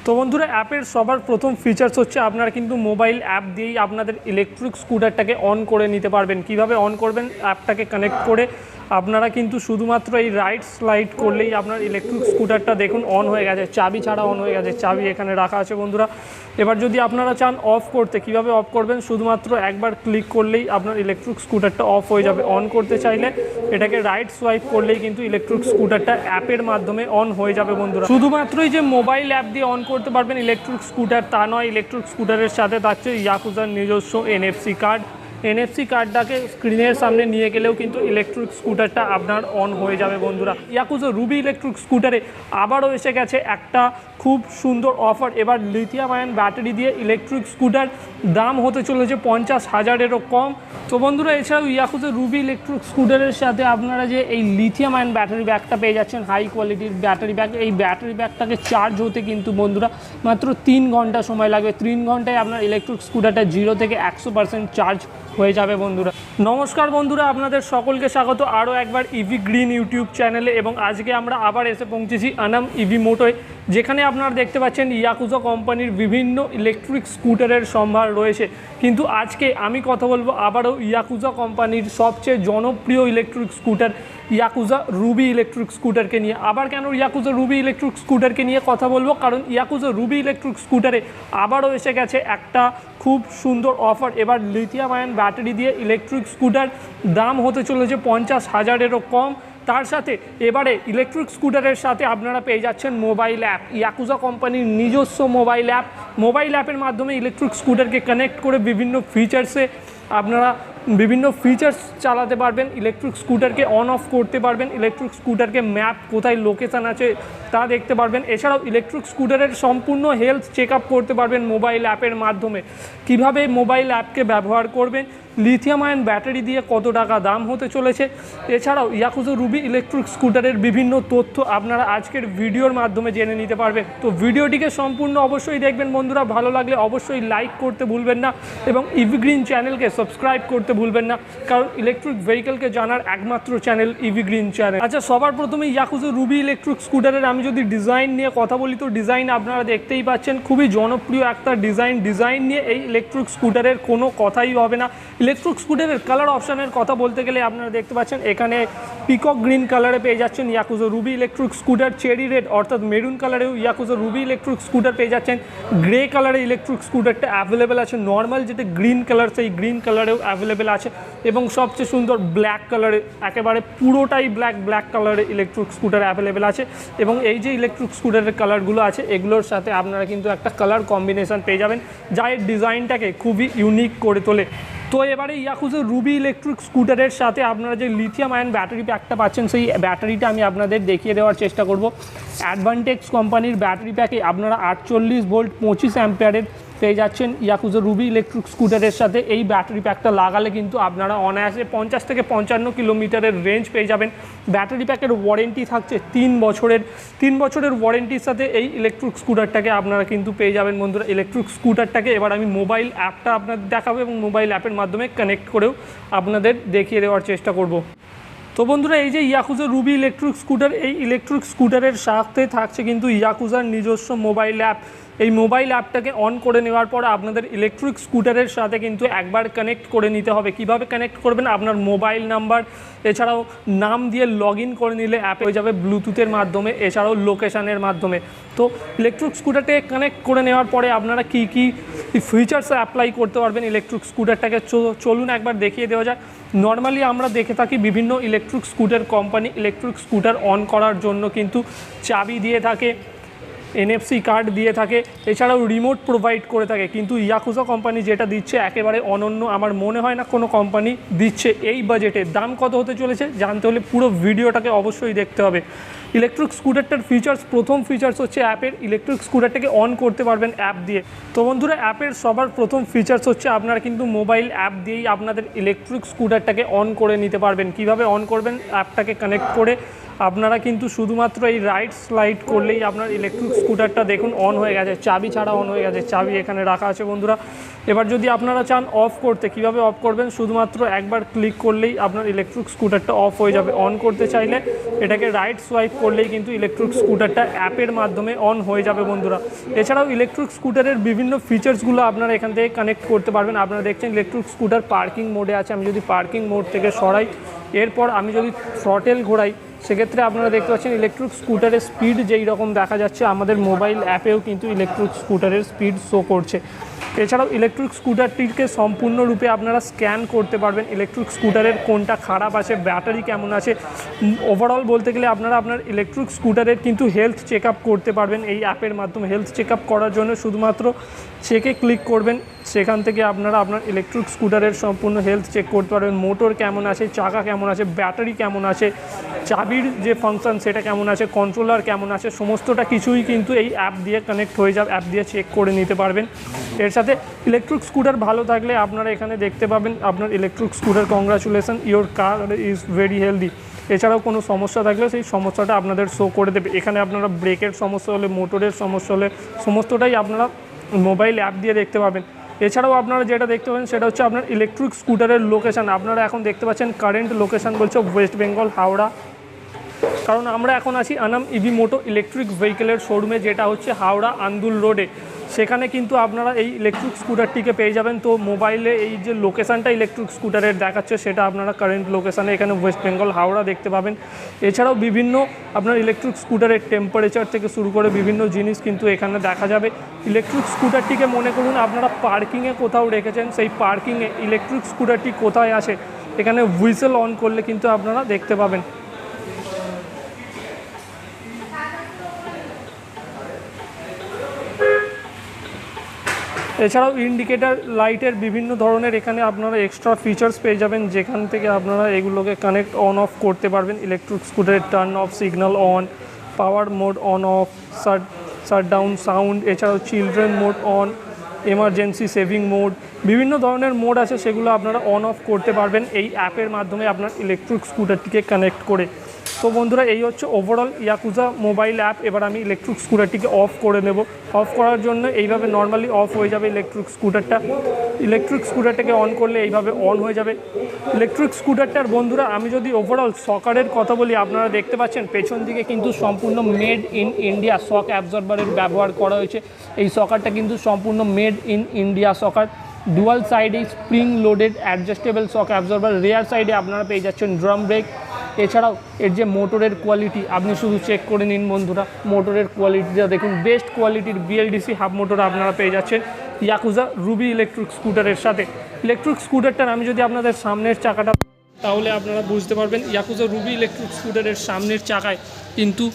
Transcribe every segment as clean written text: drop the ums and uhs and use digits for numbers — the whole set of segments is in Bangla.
তো বন্ধুরা অ্যাপের সবার প্রথম ফিচার্স হচ্ছে আপনারা কিন্তু মোবাইল অ্যাপ দিয়েই আপনাদের ইলেকট্রিক স্কুটারটাকে অন করে নিতে পারবেন। কিভাবে অন করবেন, অ্যাপটাকে কানেক্ট করে আপনারা কিন্তু শুধুমাত্র এই রাইট স্লাইড করলেই আপনার ইলেকট্রিক স্কুটারটা দেখুন অন হয়ে গেছে, চাবি ছাড়া অন হয়ে গেছে, চাবি এখানে রাখা আছে বন্ধুরা। এবার যদি আপনারা চান অফ করতে, কিভাবে অফ করবেন, শুধুমাত্র একবার ক্লিক করলেই আপনার ইলেকট্রিক স্কুটারটা অফ হয়ে যাবে। অন করতে চাইলে এটাকে রাইট সোয়াইপ করলেই কিন্তু ইলেকট্রিক স্কুটারটা অ্যাপের মাধ্যমে অন হয়ে যাবে বন্ধুরা। শুধুমাত্রই যে মোবাইল অ্যাপ দিয়ে অন করতে পারবেন ইলেকট্রিক স্কুটার তা নয়, ইলেকট্রিক স্কুটারের সাথে থাকছে ইয়াকুজার নিজস্ব এনএফসি কার্ড। এনএফসি কার্ডটাকে স্ক্রিনের সামনে নিয়ে গেলেও কিন্তু ইলেকট্রিক স্কুটারটা আপনার অন হয়ে যাবে বন্ধুরা। ইয়াকুজা রুবি ইলেকট্রিক স্কুটারে আবারও এসে গেছে একটা খুব সুন্দর অফার। এবার লিথিয়াম আয়ন ব্যাটারি দিয়ে ইলেকট্রিক স্কুটার, দাম হতে চলেছে 50,000-এরও কম। তো বন্ধুরা এছাড়াও ইয়াকুজা রুবি ইলেকট্রিক স্কুটারের সাথে আপনারা যে এই লিথিয়াম আয়ন ব্যাটারি ব্যাগটা পেয়ে যাচ্ছেন, হাই কোয়ালিটির ব্যাটারি ব্যাগ। এই ব্যাটারি ব্যাগটাকে চার্জ হতে কিন্তু বন্ধুরা মাত্র 3 ঘন্টা সময় লাগবে। 3 ঘন্টায় আপনার ইলেকট্রিক স্কুটারটা 0 থেকে 100% চার্জ হয়ে যাবে বন্ধুরা। নমস্কার বন্ধুরা, আপনাদের সকলকে স্বাগত আরও একবার ইভি গ্রিন ইউটিউব চ্যানেলে। এবং আজকে আমরা আবার এসে পৌঁছেছি আনাম ইভি মোটোয়, যেখানে আপনারা দেখতে পাচ্ছেন ইয়াকুজা কোম্পানির বিভিন্ন ইলেকট্রিক স্কুটারের সম্ভার রয়েছে। কিন্তু আজকে আমি কথা বলবো আবারও ইয়াকুজা কোম্পানির সবচেয়ে জনপ্রিয় electric scooter Yakuza Ruby electric স্কুটারকে নিয়ে। আবার কেন ইয়াকুজা রুবি ইলেকট্রিক স্কুটারকে নিয়ে কথা বলবো, কারণ ইয়াকুজা রুবি ইলেকট্রিক স্কুটারে আবারও এসে গেছে একটা খুব সুন্দর অফার। এবার লিথিয়াম আয়ন ব্যাটারি দিয়ে ইলেকট্রিক স্কুটার, দাম হতে চলেছে 50,000-এরও কম। তার সাথে এবারে ইলেকট্রিক স্কুটারের সাথে আপনারা পেয়ে যাচ্ছেন মোবাইল অ্যাপ, ইয়াকুজা কোম্পানির নিজস্ব মোবাইল অ্যাপ। মোবাইল অ্যাপের মাধ্যমে ইলেকট্রিক স্কুটারকে কানেক্ট করে বিভিন্ন ফিচার্স চালাতে পারবেন, ইলেকট্রিক স্কুটারকে অন অফ করতে পারবেন, ইলেকট্রিক স্কুটারকে ম্যাপ কোথায় লোকেশান আছে তা দেখতে পারবেন। এছাড়াও ইলেকট্রিক স্কুটারের সম্পূর্ণ হেলথ চেক আপ করতে পারবেন মোবাইল অ্যাপের মাধ্যমে। কিভাবে মোবাইল অ্যাপকে ব্যবহার করবেন, লিথিয়াম আয়ন ব্যাটারি দিয়ে কত টাকা দাম হতে চলেছে, এছাড়াও ইয়াকুজা রুবি ইলেকট্রিক স্কুটারের বিভিন্ন তথ্য আপনারা আজকের ভিডিওর মাধ্যমে জেনে নিতে পারবেন। তো ভিডিওটিকে সম্পূর্ণ অবশ্যই দেখবেন বন্ধুরা। ভালো লাগলে অবশ্যই লাইক করতে ভুলবেন না এবং ইভি গ্রিন চ্যানেলকে সাবস্ক্রাইব করতে ভুলবেন না, কারণ ইলেকট্রিক ভেহিকেলকে জানার একমাত্র চ্যানেল ইভি গ্রিন চ্যানেল। আচ্ছা, সবার প্রথমে ইয়াকুজা রুবি ইলেকট্রিক স্কুটারের আমি যদি ডিজাইন নিয়ে কথা বলি, তো ডিজাইন আপনারা দেখতেই পাচ্ছেন, খুবই জনপ্রিয় একটা ডিজাইন নিয়ে এই ইলেকট্রিক স্কুটারের কোনো কথাই হবে না। ইলেকট্রিক স্কুটারের কালার অপশানের কথা বলতে গেলে আপনারা দেখতে পাচ্ছেন এখানে পিকক গ্রিন কালারে পেয়ে যাচ্ছেন Yakuza Ruby electric scooter, cherry red অর্থাৎ মেরুন কালারেও ইয়াকুজা রুবি ইলেকট্রিক স্কুটার পেয়ে যাচ্ছেন, গ্রে কালারে ইলেকট্রিক স্কুটারটা অ্যাভেলেবেল আছে, নর্মাল যেটা গ্রিন কালার সেই গ্রিন কালারেও অ্যাভেলেবেল আছে, এবং সবচেয়ে সুন্দর ব্ল্যাক কালারে, একেবারে পুরোটাই ব্ল্যাক কালারে ইলেকট্রিক স্কুটার অ্যাভেলেবেল আছে। এবং এই যে ইলেকট্রিক স্কুটারের কালারগুলো আছে এগুলোর সাথে আপনারা কিন্তু একটা কালার কম্বিনেশান পেয়ে যাবেন, যা এর ডিজাইনটাকে খুবই ইউনিক করে তোলে। তো এবারে ইয়াকুজা রুবি ইলেকট্রিক স্কুটারের সাথে আপনারা যে লিথিয়াম আয়ন ব্যাটারি প্যাকটা পাচ্ছেন, সেই ব্যাটারিটা আমি আপনাদের দেখিয়ে দেওয়ার চেষ্টা করব। অ্যাডভান্টেক্স কোম্পানির ব্যাটারি প্যাকে আপনারা 48 ভোল্ট 25 অ্যাম্পিয়ারের পেয়ে যাচ্ছেন ইয়াকুজা রুবি ইলেকট্রিক স্কুটারের সাথে। এই ব্যাটারি প্যাকটা লাগালে কিন্তু আপনারা অনায়াসে 50 থেকে 55 কিলোমিটারের রেঞ্জ পেয়ে যাবেন। ব্যাটারি প্যাকের ওয়ারেন্টি থাকছে 3 বছরের। 3 বছরের ওয়ারেন্টির সাথে এই ইলেকট্রিক স্কুটারটাকে আপনারা কিন্তু পেয়ে যাবেন বন্ধুরা। ইলেকট্রিক স্কুটারটাকে এবার আমি মোবাইল অ্যাপটা আপনাদের দেখাবো এবং মোবাইল অ্যাপের মাধ্যমে কানেক্ট করেও আপনাদের দেখিয়ে দেওয়ার চেষ্টা করব। তো বন্ধুরা এই যে ইয়াকুজা রুবি ইলেকট্রিক স্কুটার, এই ইলেকট্রিক স্কুটারের সাথে থাকছে কিন্তু ইয়াকুজার নিজস্ব মোবাইল অ্যাপ। এই মোবাইল অ্যাপটাকে অন করে নেওয়ার পর আপনাদের ইলেকট্রিক স্কুটারের সাথে কিন্তু একবার কানেক্ট করে নিতে হবে। কিভাবে কানেক্ট করবেন, আপনার মোবাইল নাম্বার এছাড়াও নাম দিয়ে লগ ইন করে নিলে অ্যাপ হয়ে যাবে ব্লুটুথের মাধ্যমে, এছাড়াও লোকেশানের মাধ্যমে। তো ইলেকট্রিক স্কুটারটাকে কানেক্ট করে নেওয়ার পরে আপনারা কী ফিচার্স অ্যাপ্লাই করতে পারবেন ইলেকট্রিক স্কুটারটাকে চলুন একবার দেখিয়ে দেওয়া যায়। নর্মালি আমরা দেখে থাকি বিভিন্ন electric scooter company electric scooter on করার জন্য কিন্তু চাবি দিয়ে থাকে, এনএফসি কার্ড দিয়ে থাকে, এছাড়াও রিমোট প্রোভাইড করে থাকে। কিন্তু ইয়াকুজা কোম্পানি যেটা দিচ্ছে একেবারে অনন্য, আমার মনে হয় না কোনো কোম্পানি দিচ্ছে এই বাজেটে। দাম কত হতে চলেছে জানতে হলে পুরো ভিডিওটাকে অবশ্যই দেখতে হবে। ইলেকট্রিক স্কুটারটার প্রথম ফিচার্স হচ্ছে অ্যাপের, ইলেকট্রিক স্কুটারটাকে অন করতে পারবেন অ্যাপ দিয়ে। তো বন্ধুরা অ্যাপের সবার প্রথম ফিচার্স হচ্ছে আপনারা কিন্তু মোবাইল অ্যাপ দিয়েই আপনাদের ইলেকট্রিক স্কুটারটাকে অন করে নিতে পারবেন। কিভাবে অন করবেন, অ্যাপটাকে কানেক্ট করে আপনারা কিন্তু শুধুমাত্র এই রাইট স্লাইড করলেই আপনার ইলেকট্রিক স্কুটারটা দেখুন অন হয়ে গেছে, চাবি ছাড়া অন হয়ে গেছে, চাবি এখানে রাখা আছে বন্ধুরা। এবার যদি আপনারা চান অফ করতে, কিভাবে অফ করবেন, শুধুমাত্র একবার ক্লিক করলেই আপনার ইলেকট্রিক স্কুটারটা অফ হয়ে যাবে। অন করতে চাইলে এটাকে রাইট সোয়াইপ করলেই কিন্তু ইলেকট্রিক স্কুটারটা অ্যাপের মাধ্যমে অন হয়ে যাবে বন্ধুরা। এছাড়াও ইলেকট্রিক স্কুটারের বিভিন্ন ফিচার্সগুলো আপনারা এখান থেকে কানেক্ট করতে পারবেন। আপনারা দেখছেন ইলেকট্রিক স্কুটার পার্কিং মোডে আছে। আমি যদি পার্কিং মোড থেকে সরাই, এরপর আমি যদি থ্রটেল ঘোরাই, সেক্ষেত্রে আপনারা দেখতে পাচ্ছেন ইলেকট্রিক স্কুটারের স্পিড যেই রকম দেখা যাচ্ছে, আমাদের মোবাইল অ্যাপেও কিন্তু ইলেকট্রিক স্কুটারের স্পিড শো করছে। এছাড়াও ইলেকট্রিক স্কুটারটিকে সম্পূর্ণরূপে আপনারা স্ক্যান করতে পারবেন, ইলেকট্রিক স্কুটারের কোনটা খারাপ আছে, ব্যাটারি কেমন আছে, ওভারঅল বলতে গেলে আপনারা আপনার ইলেকট্রিক স্কুটারের কিন্তু হেলথ চেক আপ করতে পারবেন এই অ্যাপের মাধ্যমে। হেলথ চেক আপ করার জন্য শুধুমাত্র চেকে ক্লিক করবেন, সেখান থেকে আপনারা আপনার ইলেকট্রিক স্কুটারের সম্পূর্ণ হেলথ চেক করতে পারবেন। মোটর কেমন আছে, চাকা কেমন আছে, ব্যাটারি কেমন আছে, চাবির যে ফাংশন সেটা কেমন আছে, কন্ট্রোলার কেমন আছে, সমস্তটা কিছুই কিন্তু এই অ্যাপ দিয়ে কানেক্ট হয়ে যাবে, অ্যাপ দিয়ে চেক করে নিতে পারবেন। এর সাথে ইলেকট্রিক স্কুটার ভালো থাকলে আপনারা এখানে দেখতে পাবেন আপনার electric scooter congratulation your car is very healthy. এছাড়াও কোনো সমস্যা থাকলে সেই সমস্যাটা আপনাদের শো করে দেবে। এখানে আপনারা ব্রেকের সমস্যা হলে, মোটরের সমস্যা হলে, সমস্তটাই আপনারা মোবাইল অ্যাপ দিয়ে দেখতে পাবেন। এছাড়াও আপনারা যেটা দেখতে পাবেন সেটা হচ্ছে আপনার ইলেকট্রিক স্কুটারের লোকেশান। আপনারা এখন দেখতে পাচ্ছেন কারেন্ট লোকেশান বলছে ওয়েস্ট বেঙ্গল হাওড়া, কারণ আমরা এখন আছি আনাম ইভি মোটো ইলেকট্রিক ভেহিকেলের শোরুমে, যেটা হচ্ছে হাওড়া আন্দুল রোডে। সেখানে কিন্তু আপনারা এই ইলেকট্রিক স্কুটারটিকে পেয়ে যাবেন। তো মোবাইলে এই যে লোকেশানটা ইলেকট্রিক স্কুটারের দেখাচ্ছে, সেটা আপনারা কারেন্ট লোকেশানে এখানে ওয়েস্ট বেঙ্গল হাওড়া দেখতে পাবেন। এছাড়াও বিভিন্ন আপনার ইলেকট্রিক স্কুটারের টেম্পারেচার থেকে শুরু করে বিভিন্ন জিনিস কিন্তু এখানে দেখা যাবে। ইলেকট্রিক স্কুটারটিকে মনে করুন আপনারা পার্কিংয়ে কোথাও রেখেছেন, সেই পার্কিংয়ে ইলেকট্রিক স্কুটারটি কোথায় আসে এখানে হুইসেল অন করলে কিন্তু আপনারা দেখতে পাবেন। এছাড়াও ইন্ডিকেটার লাইটের বিভিন্ন ধরনের এখানে আপনারা এক্সট্রা ফিচার্স পেয়ে যাবেন, যেখান থেকে আপনারা এগুলোকে কানেক্ট অন অফ করতে পারবেন। ইলেকট্রিক স্কুটারের turn off, signal on, power mode on off, shut down sound, এছাড়াও children mode on, emergency saving mode, বিভিন্ন ধরনের মোড আছে, সেগুলো আপনারা অন অফ করতে পারবেন এই অ্যাপের মাধ্যমে আপনার ইলেকট্রিক স্কুটারটিকে কানেক্ট করে। তো বন্ধুরা, এই হচ্ছে ওভারঅল ইয়াকুজা মোবাইল অ্যাপ। এবার আমি ইলেকট্রিক স্কুটারটিকে অফ করে নেব। অফ করার জন্য এইভাবে নর্মালি অফ হয়ে যাবে ইলেকট্রিক স্কুটারটা। ইলেকট্রিক স্কুটারটাকে অন করলে এইভাবে অন হয়ে যাবে ইলেকট্রিক স্কুটারটার। বন্ধুরা, আমি যদি ওভারঅল সকারের কথা বলি, আপনারা দেখতে পাচ্ছেন পেছন দিকে কিন্তু সম্পূর্ণ মেড ইন ইন্ডিয়া শক অ্যাবজর্বারের ব্যবহার করা হয়েছে। এই সকারটা কিন্তু সম্পূর্ণ made in India shocker. Dual সাইডে spring loaded adjustable shock absorber, rear সাইডে আপনারা পেয়ে যাচ্ছেন ড্রাম ব্রেক। এছাড়াও এর যে মোটরের কোয়ালিটি আপনি শুধু চেক করে নিন বন্ধুরা, মোটরের কোয়ালিটিটা দেখুন, বেস্ট কোয়ালিটির বিএলডিসি হাফ মোটর আপনারা পেয়ে যাচ্ছেন ইয়াকুজা রুবি ইলেকট্রিক স্কুটারের সাথে। ইলেকট্রিক স্কুটারটার আমি যদি আপনাদের সামনের চাকাটা, তাহলে আপনারা বুঝতে পারবেন ইয়াকুজা রুবি ইলেকট্রিক স্কুটারের সামনের চাকায় কিন্তু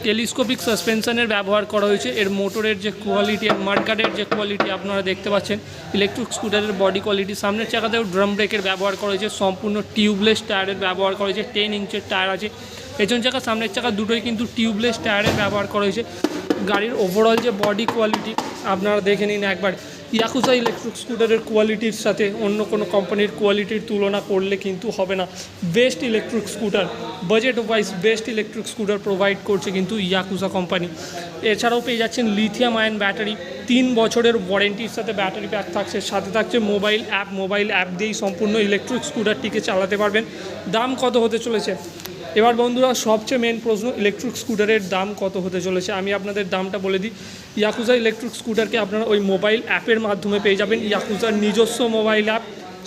টেলিস্কোপিক সাসপেনশনের ব্যবহার করা হয়েছে। এর মোটরের যে কোয়ালিটি, আর মার্কারের যে কোয়ালিটি আপনারা দেখতে পাচ্ছেন, ইলেকট্রিক স্কুটারের বডি কোয়ালিটি। সামনের চাকাতেও ড্রাম ব্রেকের ব্যবহার করা হয়েছে, সম্পূর্ণ টিউবলেস টায়ারের ব্যবহার করা হয়েছে, 10 ইঞ্চের টায়ার আছে। পেছন চাকা সামনের চাকা দুটোই কিন্তু টিউবলেস টায়ারের ব্যবহার করা হয়েছে। গাড়ির ওভারঅল যে বডি কোয়ালিটি আপনারা দেখে নিন একবার। ইয়াকুজা ইলেকট্রিক স্কুটারের কোয়ালিটির সাথে অন্য কোনো কোম্পানির কোয়ালিটির তুলনা করলে কিন্তু হবে না। Best electric scooter, budget wise best electric scooter provide করছে কিন্তু ইয়াকুজা কোম্পানি। এছাড়াও পেয়ে যাচ্ছেন লিথিয়াম আয়ন ব্যাটারি, 3 বছরের ওয়ারেন্টির সাথে ব্যাটারি প্যাক থাকছে, সাথে থাকছে মোবাইল অ্যাপ দিয়েই সম্পূর্ণ ইলেকট্রিক স্কুটারটিকে চালাতে পারবেন। দাম কত হতে চলেছে? এবার বন্ধুরা, সবচেয়ে মেন প্রশ্ন, ইলেকট্রিক স্কুটারের দাম কত হতে চলেছে? আমি আপনাদের দামটা বলে দিই। ইয়াকুজা ইলেকট্রিক স্কুটারকে আপনারা ওই মোবাইল অ্যাপের মাধ্যমে পেয়ে যাবেন, ইয়াকুজার নিজস্ব মোবাইল অ্যাপ।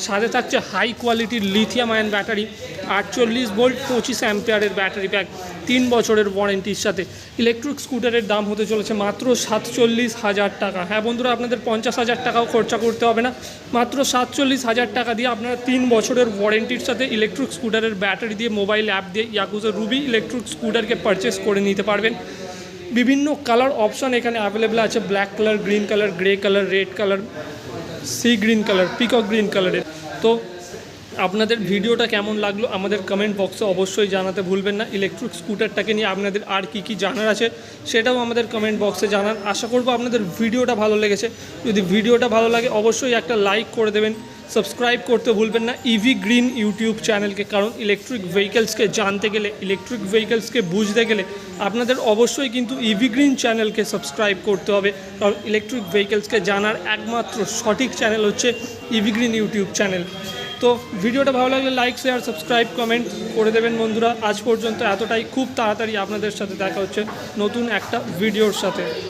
সাথে থাকছে হাই কোয়ালিটির লিথিয়াম আয়ন ব্যাটারি, 48 ভোল্ট 25 অ্যাম্পিয়ারের ব্যাটারি প্যাক, 3 বছরের ওয়ারেন্টির সাথে। ইলেকট্রিক স্কুটারের দাম হতে চলেছে মাত্র 47,000 টাকা। হ্যাঁ বন্ধুরা, আপনাদের 50,000 টাকাও খরচা করতে হবে না, মাত্র 47,000 টাকা দিয়ে আপনারা 3 বছরের ওয়ারেন্টির সাথে ইলেকট্রিক স্কুটারের ব্যাটারি দিয়ে মোবাইল অ্যাপ দিয়ে ইয়াকুজা রুবি ইলেকট্রিক স্কুটারকে পারচেস করে নিতে পারবেন। বিভিন্ন কালার অপশান এখানে অ্যাভেলেবেল আছে, black colour, green colour, grey colour, red colour, sea green colour, peacock green কালারের। তো আপনাদের ভিডিওটা কেমন লাগলো আমাদের কমেন্ট বক্সে অবশ্যই জানাতে ভুলবেন না। ইলেকট্রিক স্কুটারটাকে নিয়ে আপনাদের আর কি জানার আছে সেটাও আমাদের কমেন্ট বক্সে জানান। আশা করব আপনাদের ভিডিওটা ভালো লেগেছে। যদি ভিডিওটা ভালো লাগে অবশ্যই একটা লাইক করে দেবেন, সাবস্ক্রাইব করতে ভুলবেন না ইভি গ্রিন ইউটিউব চ্যানেলকে, কারণ ইলেকট্রিক ভেহিকেলসকে জানতে গেলে, ইলেকট্রিক ভেহিকেলসকে বুঝতে গেলে আপনাদের অবশ্যই কিন্তু ইভি গ্রিন চ্যানেলকে সাবস্ক্রাইব করতে হবে, কারণ ইলেকট্রিক ভেহিকেলসকে জানার একমাত্র সঠিক চ্যানেল হচ্ছে ইভি গ্রিন ইউটিউব চ্যানেল। তো ভিডিওটা ভালো লাগলে লাইক, শেয়ার, সাবস্ক্রাইব, কমেন্ট করে দেবেন বন্ধুরা। আজ পর্যন্ত এতটাই, খুব তাড়াতাড়ি আপনাদের সাথে দেখা হচ্ছে নতুন একটা ভিডিওর সাথে।